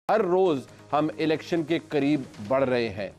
हर रोज़ हम इलेक्शन के करीब बढ़ रहे हैं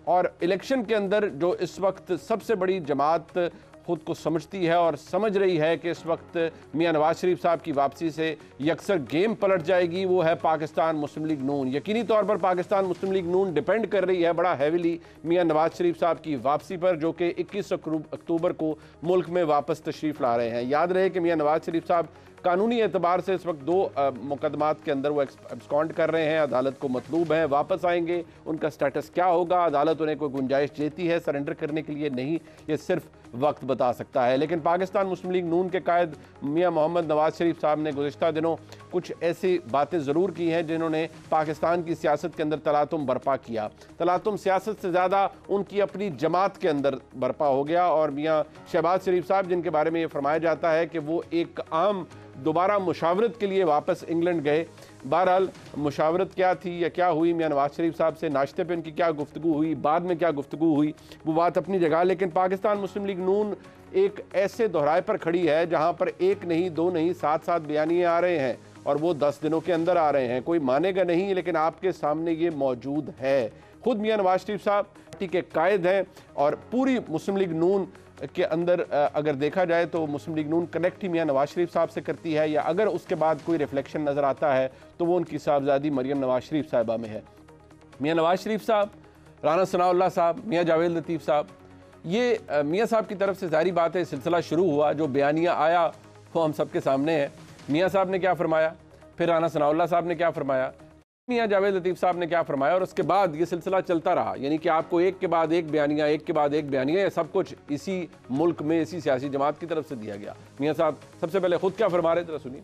और इलेक्शन के अंदर जो इस वक्त सबसे बड़ी जमात खुद को समझती है और समझ रही है कि इस वक्त मियां नवाज शरीफ साहब की वापसी से यकसर गेम पलट जाएगी, वो है पाकिस्तान मुस्लिम लीग नून। यकीनी तौर पर पाकिस्तान मुस्लिम लीग नून डिपेंड कर रही है बड़ा हैविली मियां नवाज शरीफ साहब की वापसी पर, जो कि 21 अक्टूबर को मुल्क में वापस तशरीफ़ ला रहे हैं। याद रहे कि मियां नवाज शरीफ साहब कानूनी एतबार से इस वक्त 2 मुकदमात के अंदर वो एब्सकॉन्ड कर रहे हैं, अदालत को मतलूब है, वापस आएंगे, उनका स्टेटस क्या होगा, अदालत उन्हें कोई गुंजाइश देती है सरेंडर करने के लिए, नहीं, ये सिर्फ वक्त बता सकता है। लेकिन पाकिस्तान मुस्लिम लीग नून के कायद मियां मोहम्मद नवाज शरीफ साहब ने गुज़िश्ता दिनों कुछ ऐसी बातें ज़रूर की हैं जिन्होंने पाकिस्तान की सियासत के अंदर तलातुम बर्पा किया। तलातुम सियासत से ज़्यादा उनकी अपनी जमात के अंदर बर्पा हो गया और मियां शहबाज शरीफ साहब, जिनके बारे में ये फरमाया जाता है कि वो एक आम दोबारा मुशावरत के लिए वापस इंग्लैंड गए। बहरहाल मुशावरत क्या थी या क्या हुई, मियां नवाज शरीफ साहब से नाश्ते पे उनकी क्या गुफ्तगू हुई, बाद में क्या गुफ्तगू हुई, वो बात अपनी जगह। लेकिन पाकिस्तान मुस्लिम लीग नून एक ऐसे दोहराए पर खड़ी है जहां पर 1 नहीं 2 नहीं 7 बयानिए आ रहे हैं और वो 10 दिनों के अंदर आ रहे हैं। कोई मानेगा नहीं, लेकिन आपके सामने ये मौजूद है। खुद मियां नवाज शरीफ साहब पार्टी के कायद हैं और पूरी मुस्लिम लीग नून के अंदर अगर देखा जाए तो मुस्लिम लीग नून कनेक्ट ही मियां नवाज शरीफ साहब से करती है, या अगर उसके बाद कोई रिफ्लेक्शन नज़र आता है तो वो उनकी साहबजादी मरियम नवाज शरीफ साहिबा में है। मियां नवाज शरीफ साहब, राना सनाउल्लाह साहब, मियां जावेद लतीफ़ साहब, ये मियां साहब की तरफ से जारी बात है, सिलसिला शुरू हुआ, जो बयानिया आया वो हम सबके सामने है। मियां साहब ने क्या फरमाया, फिर राना सनाउल्लाह साहब ने क्या फरमाया, मियां जावेद लतीफ़ साहब ने क्या फरमाया, और उसके बाद ये सिलसिला चलता रहा। यानी कि आपको एक के बाद एक बयानिया, एक के बाद एक बयानिया, ये सब कुछ इसी मुल्क में इसी सियासी जमात की तरफ से दिया गया। मियां साहब सबसे पहले खुद क्या फरमा रहे थे, सुनिए।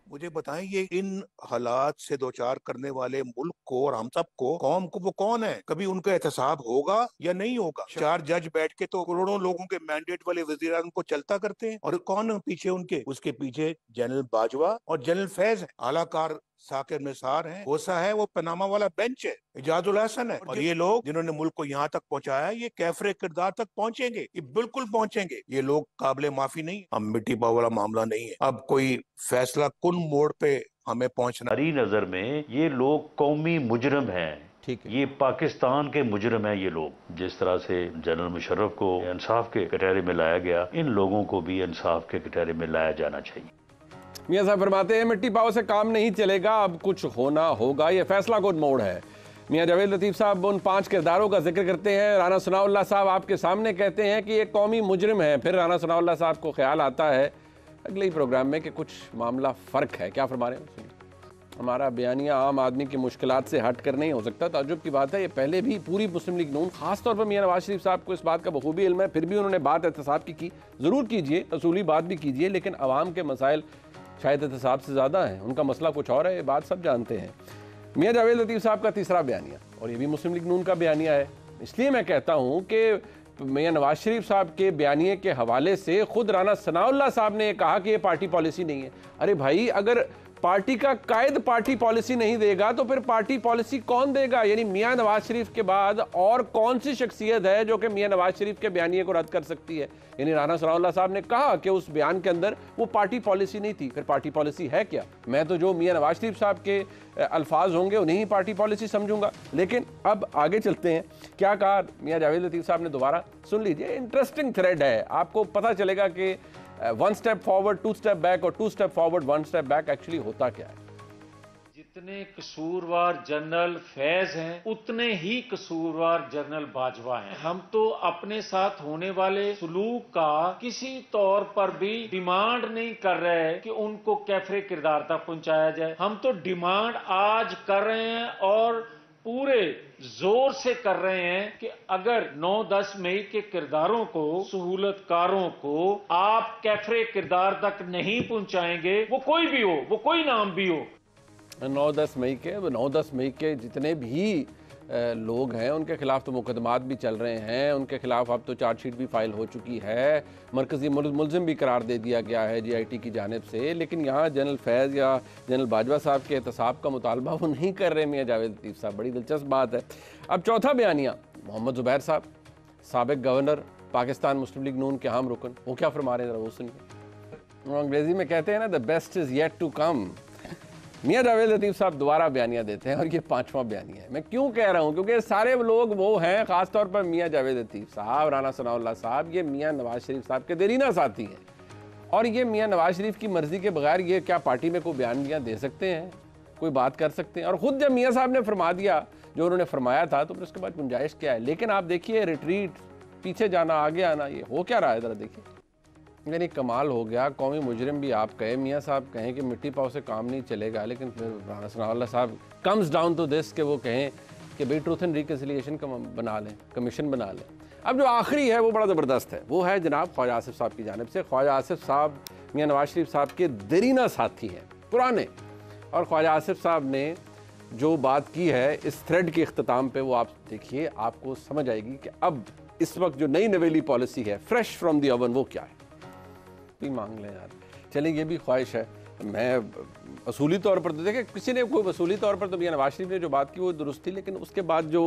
मुझे बताएं, ये इन हालात से दो चार करने वाले मुल्क को और हम सबको, कौम को, वो कौन है? कभी उनका एहतसाब होगा या नहीं होगा? 4 जज बैठ के तो करोड़ों लोगों के मैंडेट वाले वज़ीर-ए-आज़म को चलता करते हैं, और कौन है पीछे उनके? उसके पीछे जनरल बाजवा और जनरल फैज है, आलाकार साकिर निसार है, होसा है, वो पनामा वाला बेंच है, इजाजुल हसन है, और ये लोग जिन्होंने मुल्क को यहाँ तक पहुंचाया है, ये कैफरे किरदार तक पहुंचेंगे, ये बिल्कुल पहुंचेंगे। ये लोग काबिले माफी नहीं। अब मिट्टी पाव वाला मामला नहीं है, अब कोई फैसला कुन मोड़ पे हमें पहुंचना। हमारी नजर में ये लोग कौमी मुजरम हैं, ठीक है, ये पाकिस्तान के मुजरम हैं। ये लोग, जिस तरह से जनरल मुशर्रफ को इंसाफ के कटहरे में लाया गया, इन लोगों को भी इंसाफ के कटहरे में लाया जाना चाहिए। मियां साहब फरमाते हैं मिट्टी पाव से काम नहीं चलेगा, अब कुछ होना होगा, ये फैसला कुन मोड़ है। मियां जावेद लतीफ़ साहब उन 5 किरदारों का जिक्र करते हैं। राना सनाउल्लाह साहब आपके सामने कहते हैं कि ये कौमी मुजरिम है। फिर राना सनाउल्लाह साहब को ख्याल आता है अगले ही प्रोग्राम में कि कुछ मामला फ़र्क है। क्या फरमा रहे हैं? हमारा बयानिया आम आदमी की मुश्किलात से हट कर नहीं हो सकता। ताज्जुब की बात है, ये पहले भी पूरी मुस्लिम लीग नून, खासतौर पर मियां नवाज शरीफ साहब को इस बात का बखूबी इल्म है, फिर भी उन्होंने बात एहतसाब की ज़रूर कीजिए, असूली बात भी कीजिए, लेकिन अवाम के मसाइल शायद एहतसाब से ज़्यादा है, उनका मसला कुछ और है, ये बात सब जानते हैं। मियां जावेद लतीफ़ साहब का तीसरा बयानिया, और ये भी मुस्लिम लीग नून का बयानिया है। इसलिए मैं कहता हूँ कि मियां नवाज शरीफ साहब के बयानिए के हवाले से खुद राना सनाउल्लाह साहब ने कहा कि ये पार्टी पॉलिसी नहीं है। अरे भाई, अगर पार्टी का कायद पार्टी पॉलिसी नहीं देगा तो फिर पार्टी पॉलिसी कौन देगा? यानी मियां नवाज शरीफ के बाद और कौन सी शख्सियत है जो कि मियां नवाज शरीफ के बयानिए को रद्द कर सकती है? यानी राना सनाउल्लाह साहब ने कहा कि उस बयान के अंदर वो पार्टी पॉलिसी नहीं थी, फिर पार्टी पॉलिसी है क्या? मैं तो जो मियां नवाज शरीफ साहब के अल्फाज होंगे उन्हीं ही पार्टी पॉलिसी समझूंगा। लेकिन अब आगे चलते हैं, क्या कहा मियां जावेद लतीफ़ साहब ने, दोबारा सुन लीजिए। इंटरेस्टिंग थ्रेड है, आपको पता चलेगा कि 1 स्टेप फॉरवर्ड 2 स्टेप बैक और 2 step forward 1 step back actually होता क्या है। जितने कसूरवार जनरल फैज हैं, उतने ही कसूरवार जनरल बाजवा हैं। हम तो अपने साथ होने वाले सलूक का किसी तौर पर भी डिमांड नहीं कर रहे कि उनको कैफरे किरदार तक पहुंचाया जाए। हम तो डिमांड आज कर रहे हैं और पूरे जोर से कर रहे हैं कि अगर 9-10 मई के किरदारों को, सहूलतकारों को आप कैफरे किरदार तक नहीं पहुंचाएंगे, वो कोई भी हो, वो कोई नाम भी हो, 9-10 मई के जितने भी लोग हैं उनके खिलाफ तो मुकदमात भी चल रहे हैं, उनके खिलाफ अब तो चार्जशीट भी फाइल हो चुकी है, मरकजी मुलजिम भी करार दे दिया गया है GIT की जानिब से। लेकिन यहाँ जनरल फैज़ या जनरल बाजवा साहब के एहतसाब का मुतालबा वो नहीं कर रहे मियां जावेद लतीफ़ साहब। बड़ी दिलचस्प बात है। अब चौथा बयानिया, मोहम्मद ज़ुबैर साहब, साबिक गवर्नर, पाकिस्तान मुस्लिम लीग नून के अहम रुकन, वो क्या फरमा रहे हैं ज़रा वो सुनिए। अंग्रेज़ी में कहते हैं ना, the best is yet to come. मियां जावेद लतीफ़ साहब दोबारा बयानियाँ देते हैं और ये 5वां बयानिया है। मैं क्यों कह रहा हूँ, क्योंकि सारे लोग वो हैं, ख़ासतौर पर मियां जावेद लतीफ़ साहब, राना सनाउल्लाह साहब, ये मियां नवाज शरीफ साहब के देरीना साथी हैं। और ये मियां नवाज शरीफ की मर्ज़ी के बगैर ये क्या पार्टी में कोई बयानियाँ दे सकते हैं, कोई बात कर सकते हैं? और ख़ुद जब मियां साहब ने फरमा दिया जो उन्होंने फरमाया था, तो फिर उसके बाद गुंजाइश क्या है? लेकिन आप देखिए, रिट्रीट, पीछे जाना, आगे आना, ये हो क्या रहा है, ज़रा देखिए। यानी कमाल हो गया। कौमी मुजरिम भी आप कहें, मियां साहब कहें कि मिट्टी पाव से काम नहीं चलेगा, लेकिन फिर राना सनाउल्लाह साहब कम्स डाउन टू दिस कि वो कहें कि भाई ट्रूथ एंड रिकन्सिलिएशन बना लें, कमीशन बना लें। अब जो आखिरी है वो बड़ा ज़बरदस्त है, वो है जनाब ख्वाजा आसिफ साहब की जानिब से। ख्वाजा आसिफ साहब मियां नवाज शरीफ साहब के देरीना साथी हैं, पुराने, और ख्वाजा आसिफ साहब ने जो बात की है इस थ्रेड के अख्ताम पे, वो आप देखिए, आपको समझ आएगी कि अब इस वक्त जो नई नवेली पॉलिसी है, फ्रेश फ्रॉम दी ओवन, वो क्या है। भी मांग लें यार, चलें, ये भी ख्वाहिश है। मैं असूली तौर पर तो देखें, किसी ने कोई असूली तौर पर तो मियां नवाज शरीफ ने जो बात की वो दुरुस्त थी, लेकिन उसके बाद जो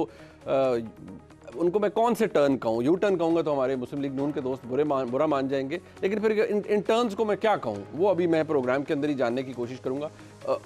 उनको मैं कौन से टर्न कहूँ, यू टर्न कहूँगा तो हमारे मुस्लिम लीग नून के दोस्त बुरा मान जाएंगे, लेकिन फिर इन टर्न्स को मैं क्या कहूँ, वो अभी मैं प्रोग्राम के अंदर ही जानने की कोशिश करूँगा।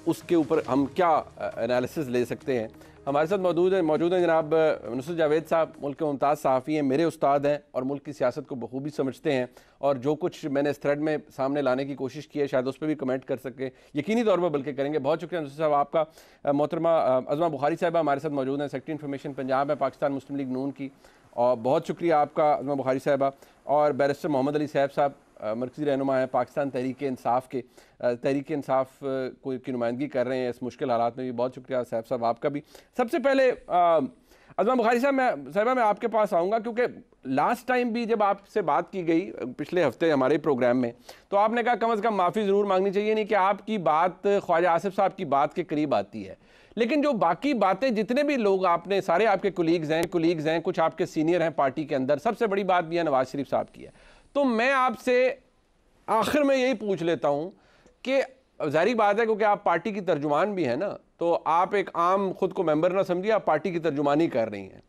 उसके ऊपर हम क्या एनालिसिस ले सकते हैं। हमारे साथ मौजूद हैं जनाब नुसरत जावेद साहब, मुल्क के मुमताज़ सहाफ़ी हैं, मेरे उस्ताद हैं और मुल्क की सियासत को बखूबी समझते हैं, और जो कुछ मैंने इस थ्रेड में सामने लाने की कोशिश की है शायद उस पर भी कमेंट कर सकें, यकीनी तौर पर बल्कि करेंगे। बहुत शुक्रिया नुसरत साहब आपका। मोहतरमा अज़मा बुखारी साहब हमारे साथ मौजूद हैं, सेक्रेटरी इन्फॉर्मेशन पंजाब है पाकिस्तान मुस्लिम लीग नून की, और बहुत शुक्रिया आपका अज़मा बुखारी साहबा। और बैरिस्टर मोहम्मद अली साहब साहब मरकज़ी रहनुमा है पाकिस्तान तहरीक इंसाफ के, तहरीक इंसाफ की नुमाइंदगी कर रहे हैं इस मुश्किल हालात में भी। बहुत शुक्रिया साहब साहब आपका भी। सबसे पहले अज़मा बुखारी साहब, मैं आपके पास आऊँगा, क्योंकि लास्ट टाइम भी जब आपसे बात की गई पिछले हफ्ते हमारे प्रोग्राम में, तो आपने कहा कम अज़ कम माफ़ी ज़रूर मांगनी चाहिए, नहीं कि आपकी बात ख्वाजा आसिफ साहब की बात के करीब आती है, लेकिन जो बाकी बातें जितने भी लोग आपने, सारे आपके कुलीग्स हैं, कुछ आपके सीनियर हैं पार्टी के अंदर, सबसे बड़ी बात मियां नवाज शरीफ साहब की है। तो मैं आपसे आखिर में यही पूछ लेता हूं कि जाहिर बात है क्योंकि आप पार्टी की तर्जुमान भी हैं ना, तो आप एक आम खुद को मेंबर ना समझिए, आप पार्टी की तर्जुमानी कर रही हैं।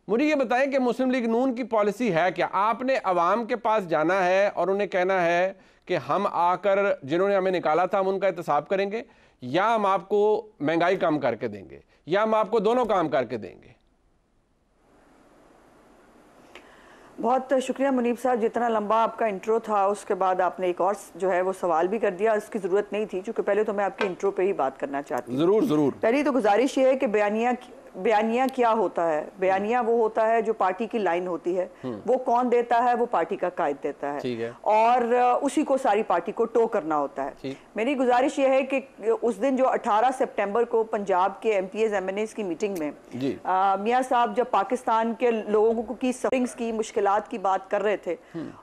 मुझे ये बताएं कि मुस्लिम लीग नून की पॉलिसी है क्या? आपने अवाम के पास जाना है और उन्हें कहना है कि हम आकर जिन्होंने हमें निकाला था हम उनका एहतसाब करेंगे, या हम आपको महंगाई कम करके देंगे, या हम आपको दोनों काम करके देंगे? बहुत शुक्रिया मुनीब साहब, जितना लंबा आपका इंट्रो था उसके बाद आपने एक और जो है वो सवाल भी कर दिया, इसकी ज़रूरत नहीं थी, क्योंकि पहले तो मैं आपके इंट्रो पे ही बात करना चाहती हूँ। ज़रूर। पहली तो गुजारिश ये है कि बयानिया क्या होता है? बयानिया वो होता है जो पार्टी की लाइन होती है, वो कौन देता है? वो पार्टी का कायद देता है, और उसी को सारी पार्टी को टो करना होता है। मेरी गुजारिश ये है कि उस दिन जो 18 सितंबर को पंजाब के MPs MNAs की मीटिंग में मियां साहब जब पाकिस्तान के लोगों को की सफरिंग्स की, मुश्किलात की बात कर रहे थे,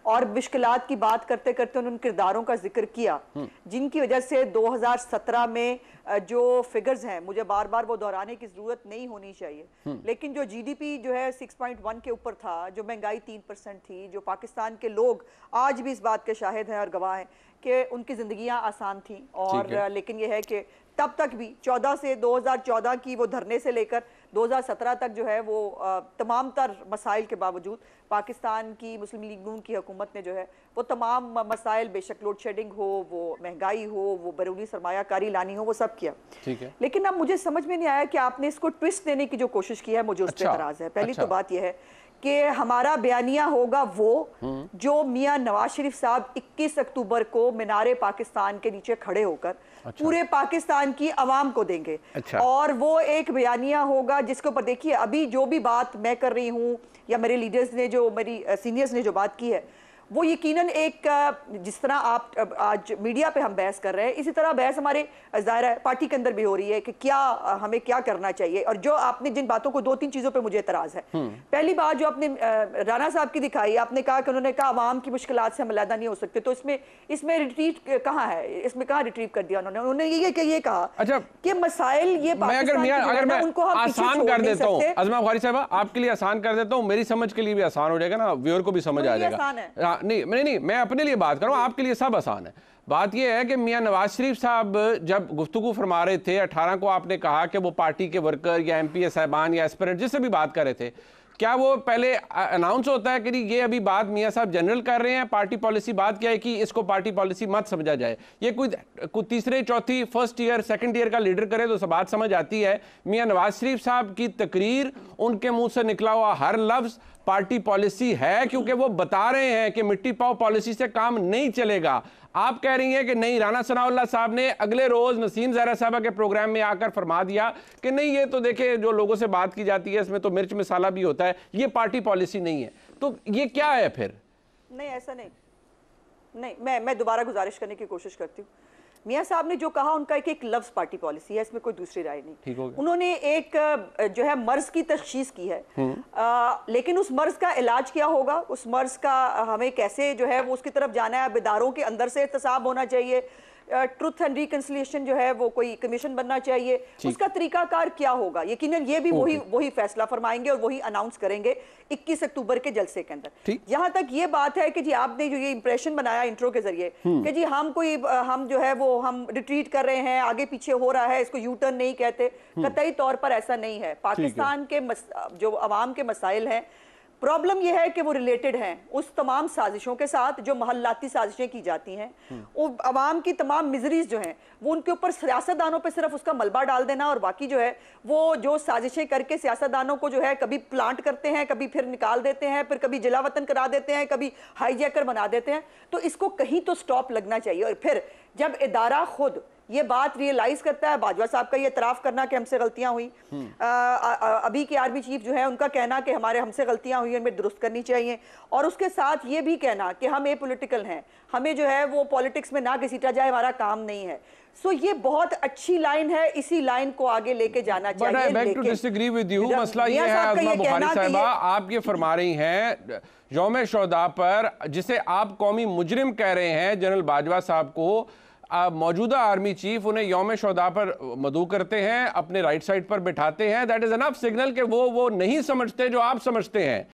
और मुश्किलात की बात करते करते उन्होंने किरदारों का जिक्र किया जिनकी वजह से 2017 में जो फिगर्स हैं, मुझे बार बार वो दोहराने की जरूरत नहीं होनी चाहिए, लेकिन जो GDP जो है 6.1 के ऊपर था, जो महंगाई 3% थी, जो पाकिस्तान के लोग आज भी इस बात के शाहिद हैं और गवाह हैं कि उनकी जिंदगियां आसान थी, और लेकिन यह है कि तब तक भी 2014 की वो धरने से लेकर 2017 तक जो है वो तमाम तर मसाइल के बावजूद पाकिस्तान की मुस्लिम लीग नून की हुकूमत ने जो है वो तमाम मसाइल, बेशक लोड शेडिंग हो, वो महंगाई हो, वो बैरूनी सरमायाकारी लानी हो, वो सब किया। ठीक है, लेकिन अब मुझे समझ में नहीं आया कि आपने इसको ट्विस्ट देने की जो कोशिश की है, मुझे उस पर एतराज है। पहली तो बात यह है कि हमारा बयानिया होगा वो जो मियां नवाज शरीफ साहब 21 अक्टूबर को मीनारे पाकिस्तान के नीचे खड़े होकर पूरे पाकिस्तान की आवाम को देंगे। और वो एक बयानिया होगा जिसके ऊपर देखिए अभी जो भी बात मैं कर रही हूँ या मेरे लीडर्स ने, जो मेरी सीनियर्स ने जो बात की है, वो यकीनन एक, जिस तरह आप आज मीडिया पे हम बहस कर रहे हैं, इसी तरह बहस हमारे ज़ाहिर है पार्टी के अंदर भी हो रही है कि क्या हमें क्या करना चाहिए। और जो आपने जिन बातों को, 2-3 चीज़ों पे मुझे एतराज़ है। पहली बात जो आपने राना साहब की दिखाई, आपने कहा कि उन्होंने कहा आवाम की मुश्किलात से हम अलहदा नहीं हो सकते, तो इसमें रिट्रीट कहाँ है? इसमें कहाँ रिट्रीव कर दिया उन्होंने ये कहा कि मसाइल ये उनको आसान कर देता हूँ। अज़मा बुखारी साहब, आपके लिए आसान कर देता हूँ, मेरी समझ के लिए भी आसान हो जाएगा ना, व्यूअर को भी समझ आ जाएगा। नहीं, मैं अपने लिए बात कर रहा हूं, आपके लिए सब आसान है। बात यह है कि मियां नवाज शरीफ साहब जब गुफ्तगू फरमा रहे थे 18 को, आपने कहा कि वो पार्टी के वर्कर या MP साहबान या एस्पिरेंट जिससे भी बात कर रहे थे क्या वो पहले अनाउंस होता है कि ये अभी बात मियां साहब जनरल कर रहे हैं, पार्टी पॉलिसी बात क्या है कि इसको पार्टी पॉलिसी मत समझा जाए? ये कोई तीसरे चौथी फर्स्ट ईयर सेकंड ईयर का लीडर करे तो सब बात समझ आती है। मियां नवाज शरीफ साहब की तकरीर, उनके मुंह से निकला हुआ हर लफ्ज पार्टी पॉलिसी है, क्योंकि वो बता रहे हैं कि मिट्टी पाओ पॉलिसी से काम नहीं चलेगा। आप कह रही हैं कि नहीं, राना सनाउल्लाह साहब ने अगले रोज नसीम ज़हरा साहबा के प्रोग्राम में आकर फरमा दिया कि नहीं, ये तो देखे जो लोगों से बात की जाती है इसमें तो मिर्च मसाला भी होता है, ये पार्टी पॉलिसी नहीं है। तो ये क्या है फिर? नहीं, ऐसा नहीं, मैं दोबारा गुजारिश करने की कोशिश करती हूँ। मियां साहब ने जो कहा उनका एक लफ्ज पार्टी पॉलिसी है, इसमें कोई दूसरी राय नहीं। ठीक हो गया। उन्होंने एक जो है मर्ज की तशखीस की है, लेकिन उस मर्ज का इलाज क्या होगा, उस मर्ज का हमें कैसे जो है वो उसकी तरफ जाना है, बेदारों के अंदर से एहतसाब होना चाहिए, ट्रुथ एंड रिकंसिलिएशन जो है वो कोई कमीशन बनना चाहिए, उसका तरीकाकार क्या होगा, यकीनन ये भी वही फैसला फरमाएंगे और वही अनाउंस करेंगे 21 अक्टूबर के जलसे के अंदर। जहां तक ये बात है कि जी आपने जो ये इंप्रेशन बनाया इंट्रो के जरिए कि जी हम जो है वो हम रिट्रीट कर रहे हैं, आगे पीछे हो रहा है, इसको यू टर्न नहीं कहते, कतई तौर पर ऐसा नहीं है। पाकिस्तान के जो अवाम के मसाइल हैं, प्रॉब्लम यह है कि वो रिलेटेड हैं उस तमाम साजिशों के साथ जो महल्लाती साजिशें की जाती हैं। वो अवाम की तमाम मिजरीज जो हैं वो उनके ऊपर सियासतदानों पे सिर्फ उसका मलबा डाल देना, और बाकी जो है वो जो साजिशें करके सियासतदानों को जो है कभी प्लांट करते हैं, कभी फिर निकाल देते हैं, फिर कभी जलावतन करा देते हैं, कभी हाईजैकर बना देते हैं। तो इसको कहीं तो स्टॉप लगना चाहिए। और फिर जब इदारा खुद ये बात रियलाइज करता है, बाजवा साहब का ये इतराफ करना कि हमसे गलतियां हुई, अभी के आर्मी चीफ जो है उनका कहना कि हमसे गलतियां हुई, हमें दुरुस्त करनी चाहिए, और उसके साथ ये भी कहना कि हम एपॉलिटिकल हैं, हमें जो है वो पॉलिटिक्स में ना घसीटा जाए, हमारा काम नहीं है। सो ये बहुत अच्छी लाइन है, इसी लाइन को आगे लेके जाना चाहिए। Back to disagree with you. मसला ये है आज़मा बुखारी साहिबा, आप ये फरमा रही हैं यौम शुहदा पर, जिसे आप कौमी मुजरिम कह रहे हैं जनरल बाजवा साहब को, मौजूदा आर्मी चीफ उन्हें यौम शुहदा पर मदऊ करते हैं, अपने राइट साइड पर बिठाते हैं। दैट इज एनफ सिग्नल कि वो नहीं समझते जो आप समझते हैं।